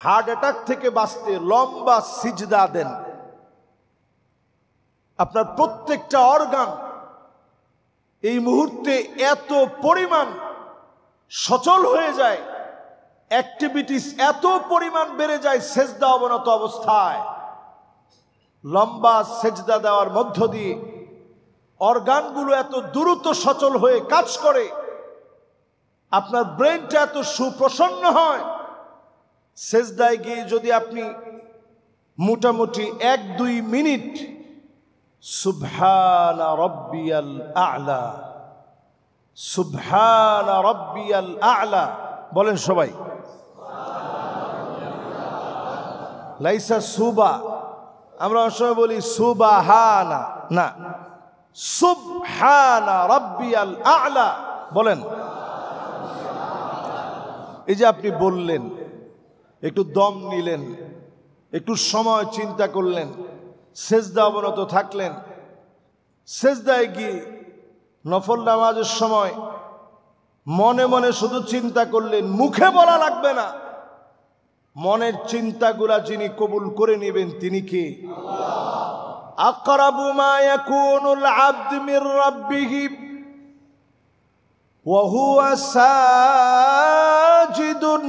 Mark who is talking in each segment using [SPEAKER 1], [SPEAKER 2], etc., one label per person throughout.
[SPEAKER 1] Heart attack থেকে বাঁচতে লম্বা সিজদা দেন। আপনার প্রত্যেকটা অর্গান এই মুহূর্তে এত পরিমাণ সচল হয়ে যায়, অ্যাক্টিভিটিস এত পরিমাণ বেড়ে যায় সেজদা অবনত অবস্থায়। লম্বা সেজদা দেওয়ার মধ্য দিয়ে অর্গানগুলো এত দ্রুত সচল হয়ে কাজ করে, আপনার ব্রেনটা এত সুপ্রসন্ন হয়। সেজদায় গিয়ে যদি আপনি মোটামুটি 1-2 মিনিট সুবহানা রাব্বিয়াল আ'লা, সুবহানা রাব্বিয়াল আ'লা বলেন সবাই। লাইসা সুবা, আমরা অনেক সময় বলি সুবহানা, না, সুবহানা রাব্বিয়াল আ'লা বলেন। এই যে আপনি বললেন, একটু দম নিলেন, একটু সময় চিন্তা করলেন, সেজদা অবনত থাকলেন। সেজদায় গিয়ে নফল নামাজের সময় মনে মনে শুধু চিন্তা করলেন, মুখে বলা লাগবে না। মনের চিন্তাগুলা যিনি কবুল করে নেবেন তিনি কে? আকরাবু মা ইয়াকুনুল আবদ মির রাব্বিহি ওয়া হুয়া সাজিদুন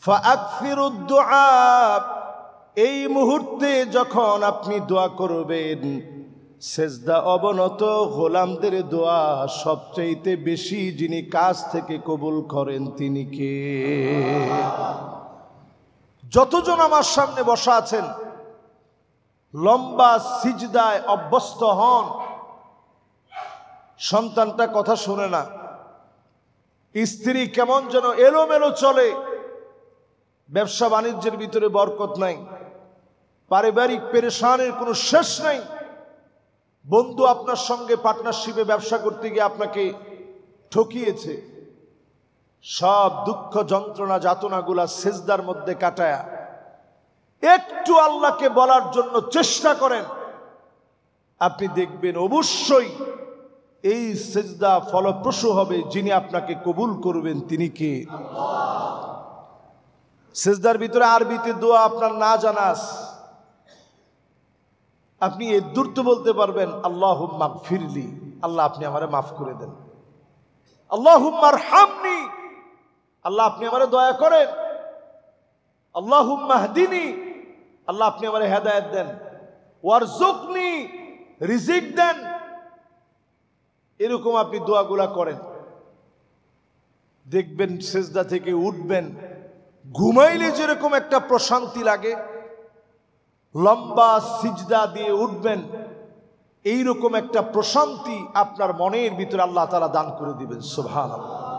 [SPEAKER 1] ফাআকসিরুদ দুআ। এই মুহূর্তে যখন আপনি দোয়া করবেন, সেজদা অবনত গোলামদের দোয়া সবচাইতে বেশি যিনি কাছ থেকে কবুল করেন তিনি কে? যতজন আমার সামনে বসা আছেন লম্বা সিজদায় অভ্যস্ত হন। সন্তানটা কথা শোনে না, স্ত্রী কেমন যেন এলোমেলো চলে, ব্যবসা বাণিজ্যের ভিতরে বরকত নাই, পারিবারিক পেরেশানের কোনো শেষ নাই, বন্ধু আপনার সঙ্গে পার্টনারশিপে ব্যবসা করতে গিয়ে আপনাকে ঠকিয়েছে। সব দুঃখ যন্ত্রণা যাতনাগুলা সেজদার মধ্যে কাটায়া একটু আল্লাহকে বলার জন্য চেষ্টা করেন, আপনি দেখবেন অবশ্যই এই সেজদা ফলপ্রসূ হবে। যিনি আপনাকে কবুল করবেন তিনি কে? সেজদার ভিতরে আরবিতে দোয়া আপনার না জানাস, আপনি এদুর তো বলতে পারবেন আল্লাহুম্মা গফিরলি, আল্লাহ আপনি আমারে মাফ করে দেন। আল্লাহুম্মা আরহামনি, আল্লাহ আপনি আমারে দয়া করেন। আল্লাহুম্মা হদিনি, আল্লাহ আপনি আমারে হেদায়েত দেন। ওয়ারজুকনি, রিজিক দেন। এরকম আপনি দোয়াগুলা করেন, দেখবেন সেজদা থেকে উঠবেন, ঘুমাইলে যেরকম একটা প্রশান্তি লাগে, লম্বা সিজদা দিয়ে উঠবেন, এইরকম একটা প্রশান্তি আপনার মনের ভিতরে আল্লাহ তাআলা দান করে দিবেন। সুবহানাল্লাহ।